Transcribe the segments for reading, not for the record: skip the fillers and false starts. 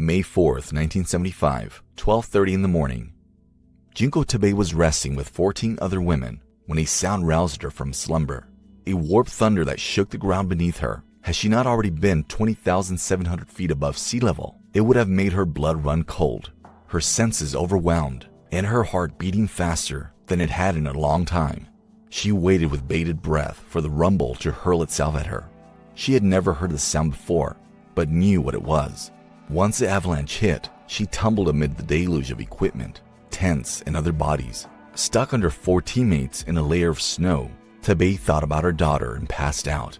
May 4th, 1975, 12:30 in the morning. Junko Tabei was resting with 14 other women when a sound roused her from slumber. A warped thunder that shook the ground beneath her. Had she not already been 20,700 feet above sea level, it would have made her blood run cold, her senses overwhelmed, and her heart beating faster than it had in a long time. She waited with bated breath for the rumble to hurl itself at her. She had never heard the sound before, but knew what it was. Once the avalanche hit, she tumbled amid the deluge of equipment, tents, and other bodies. Stuck under 4 teammates in a layer of snow, Tabei thought about her daughter and passed out.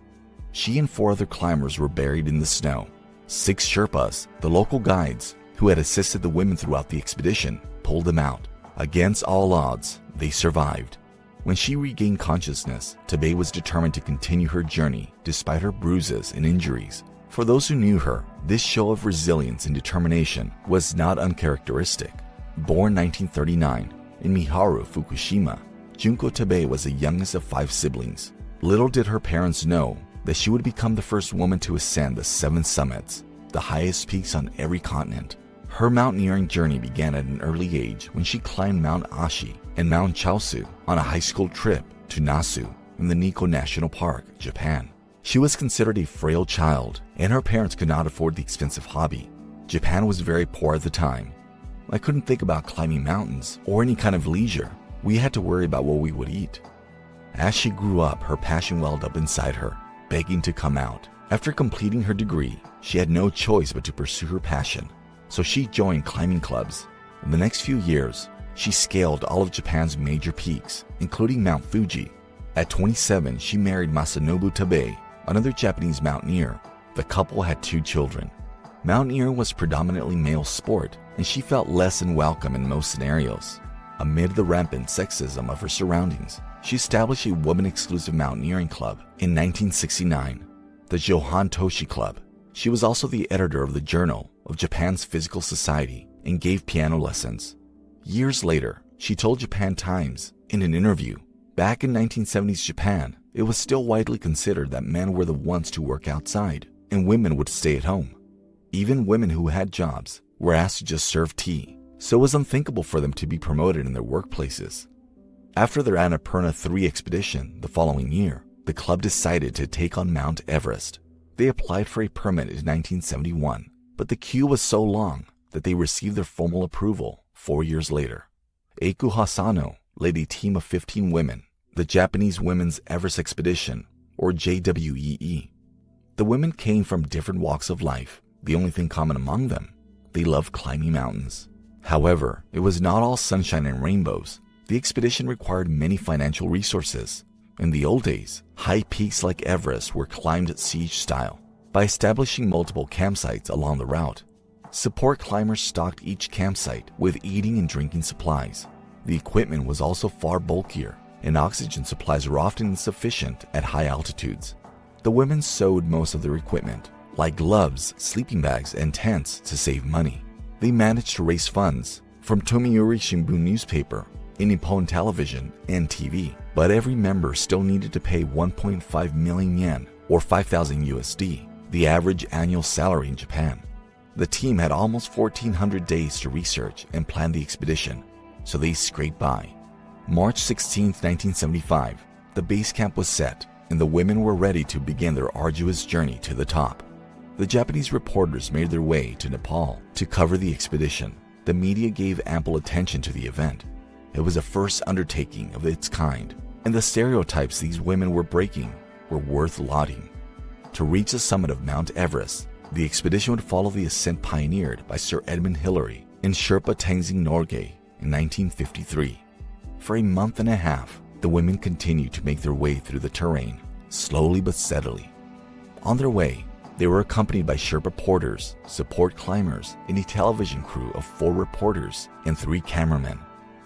She and 4 other climbers were buried in the snow. 6 Sherpas, the local guides who had assisted the women throughout the expedition, pulled them out. Against all odds, they survived. When she regained consciousness, Tabei was determined to continue her journey despite her bruises and injuries. For those who knew her, this show of resilience and determination was not uncharacteristic. Born 1939 in Miharu, Fukushima, Junko Tabei was the youngest of 5 siblings. Little did her parents know that she would become the first woman to ascend the 7 summits, the highest peaks on every continent. Her mountaineering journey began at an early age when she climbed Mount Ashi and Mount Chaosu on a high school trip to Nasu in the Nikko National Park, Japan. She was considered a frail child, and her parents could not afford the expensive hobby. Japan was very poor at the time. I couldn't think about climbing mountains or any kind of leisure. We had to worry about what we would eat. As she grew up, her passion welled up inside her, begging to come out. After completing her degree, she had no choice but to pursue her passion. So she joined climbing clubs. In the next few years, she scaled all of Japan's major peaks, including Mount Fuji. At 27, she married Masanobu Tabei, another Japanese mountaineer. The couple had 2 children. Mountaineering was predominantly male sport, and she felt less than welcome in most scenarios. Amid the rampant sexism of her surroundings, she established a woman-exclusive mountaineering club in 1969, the Johan Toshi Club. She was also the editor of the Journal of Japan's Physical Society and gave piano lessons. Years later, she told Japan Times in an interview, back in 1970s Japan, it was still widely considered that men were the ones to work outside and women would stay at home. Even women who had jobs were asked to just serve tea, so it was unthinkable for them to be promoted in their workplaces. After their Annapurna 3 expedition the following year, the club decided to take on Mount Everest. They applied for a permit in 1971, but the queue was so long that they received their formal approval 4 years later. Eiku Hasano led a team of 15 women, the Japanese Women's Everest Expedition, or JWEE. The women came from different walks of life. The only thing common among them, they loved climbing mountains. However, it was not all sunshine and rainbows. The expedition required many financial resources. In the old days, high peaks like Everest were climbed siege style by establishing multiple campsites along the route. Support climbers stocked each campsite with eating and drinking supplies. The equipment was also far bulkier, and oxygen supplies were often insufficient at high altitudes. The women sewed most of their equipment, like gloves, sleeping bags, and tents, to save money. They managed to raise funds from Tomiuri Shimbun newspaper, Nippon Television, and TV, but every member still needed to pay 1.5 million yen, or 5,000 USD, the average annual salary in Japan. The team had almost 1,400 days to research and plan the expedition, so they scraped by. March 16, 1975, the base camp was set, and the women were ready to begin their arduous journey to the top. The Japanese reporters made their way to Nepal to cover the expedition. The media gave ample attention to the event. It was the first undertaking of its kind, and the stereotypes these women were breaking were worth lauding. To reach the summit of Mount Everest, the expedition would follow the ascent pioneered by Sir Edmund Hillary and Sherpa Tenzing Norgay in 1953. For a month and a half, the women continued to make their way through the terrain, slowly but steadily. On their way, they were accompanied by Sherpa porters, support climbers, and a television crew of 4 reporters and 3 cameramen.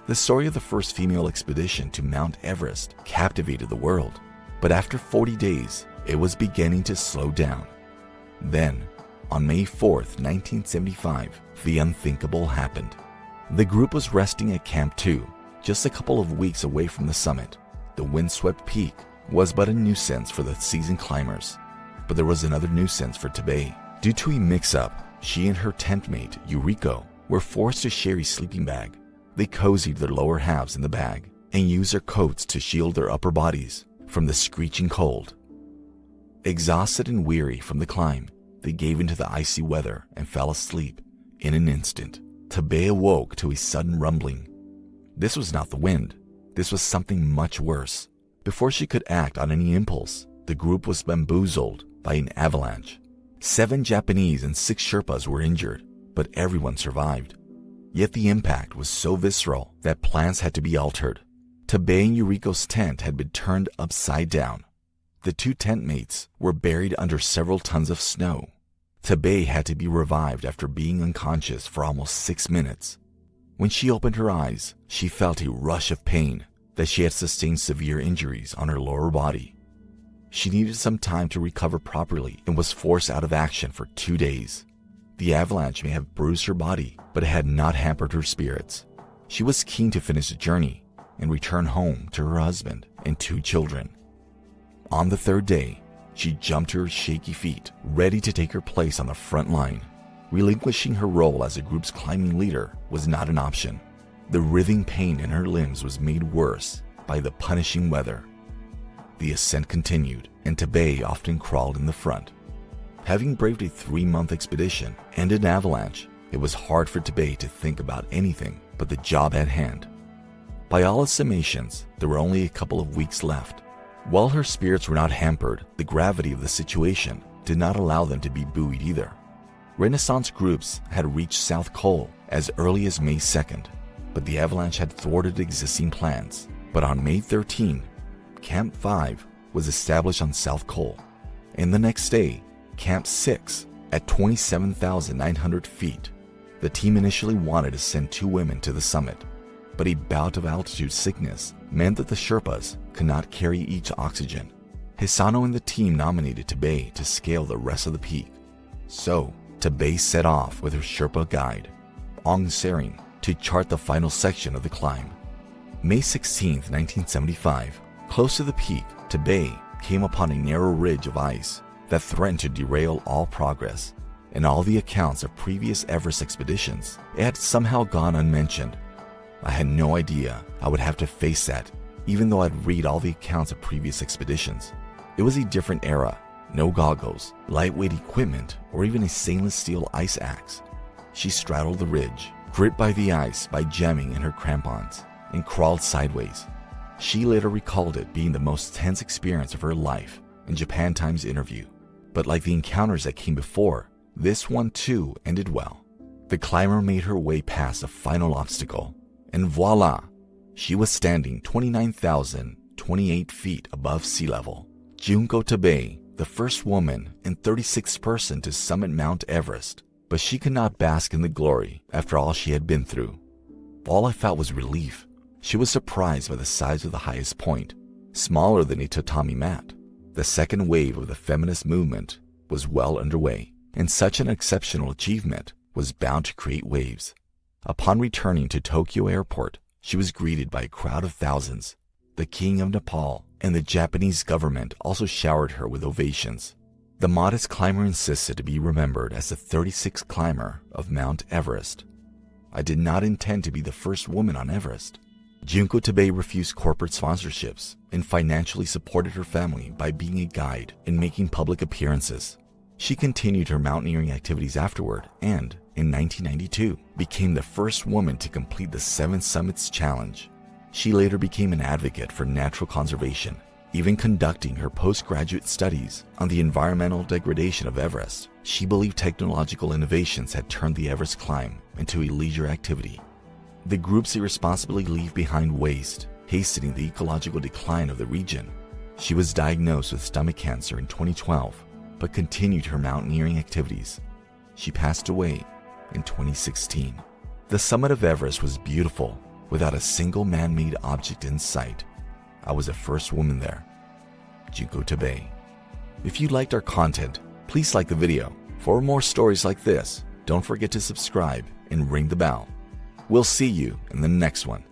The story of the first female expedition to Mount Everest captivated the world, but after 40 days, it was beginning to slow down. Then, on May 4th, 1975, the unthinkable happened. The group was resting at Camp 2, just a couple of weeks away from the summit. The windswept peak was but a nuisance for the seasoned climbers, but there was another nuisance for Tabei. Due to a mix-up, She and her tent mate, Yuriko, were forced to share a sleeping bag. They cozied their lower halves in the bag and used their coats to shield their upper bodies from the screeching cold. Exhausted and weary from the climb, they gave into the icy weather and fell asleep in an instant. Tabei awoke to a sudden rumbling. This was not the wind. This was something much worse. Before she could act on any impulse, the group was bamboozled by an avalanche. 7 Japanese and 6 Sherpas were injured, but everyone survived. Yet the impact was so visceral that plans had to be altered. Tabei and Yuriko's tent had been turned upside down. The 2 tent mates were buried under several tons of snow. Tabei had to be revived after being unconscious for almost 6 minutes. When she opened her eyes, she felt a rush of pain that she had sustained severe injuries on her lower body. She needed some time to recover properly and was forced out of action for 2 days. The avalanche may have bruised her body, but it had not hampered her spirits. She was keen to finish the journey and return home to her husband and 2 children. On the 3rd day, she jumped to her shaky feet, ready to take her place on the front line. Relinquishing her role as the group's climbing leader was not an option. The writhing pain in her limbs was made worse by the punishing weather. The ascent continued, and Tabei often crawled in the front. Having braved a 3-month expedition and an avalanche, it was hard for Tabei to think about anything but the job at hand. By all estimations, there were only a couple of weeks left. While her spirits were not hampered, the gravity of the situation did not allow them to be buoyed either. Renaissance groups had reached South Col as early as May 2nd, but the avalanche had thwarted existing plans. But on May 13, Camp 5 was established on South Col, and the next day, Camp 6 at 27,900 feet. The team initially wanted to send 2 women to the summit, but a bout of altitude sickness meant that the Sherpas could not carry each oxygen. Hisano and the team nominated Tabei to scale the rest of the peak. So, Tabei set off with her Sherpa guide, Ong Sering, to chart the final section of the climb. May 16, 1975, close to the peak, Tabei came upon a narrow ridge of ice that threatened to derail all progress. In all the accounts of previous Everest expeditions, it had somehow gone unmentioned. I had no idea I would have to face that, even though I'd read all the accounts of previous expeditions. It was a different era. No goggles, lightweight equipment, or even a stainless steel ice axe. She straddled the ridge, gripped by the ice by jamming in her crampons, and crawled sideways. She later recalled it being the most tense experience of her life in Japan Times interview. But like the encounters that came before, this one too ended well. The climber made her way past the final obstacle, and voila! She was standing 29,028 feet above sea level. Junko Tabei, the first woman and 36th person to summit Mount Everest, but she could not bask in the glory after all she had been through. All I felt was relief. She was surprised by the size of the highest point, smaller than a tatami mat. The second wave of the feminist movement was well underway, and such an exceptional achievement was bound to create waves. Upon returning to Tokyo Airport, she was greeted by a crowd of thousands. The King of Nepal and the Japanese government also showered her with ovations. The modest climber insisted to be remembered as the 36th climber of Mount Everest. I did not intend to be the first woman on Everest. Junko Tabei refused corporate sponsorships and financially supported her family by being a guide and making public appearances. She continued her mountaineering activities afterward and, in 1992, became the first woman to complete the 7 Summits Challenge. She later became an advocate for natural conservation, even conducting her postgraduate studies on the environmental degradation of Everest. She believed technological innovations had turned the Everest climb into a leisure activity. The groups irresponsibly leave behind waste, hastening the ecological decline of the region. She was diagnosed with stomach cancer in 2012, but continued her mountaineering activities. She passed away in 2016. The summit of Everest was beautiful, without a single man-made object in sight. I was the first woman there. Junko Tabei. If you liked our content, please like the video. For more stories like this, don't forget to subscribe and ring the bell. We'll see you in the next one.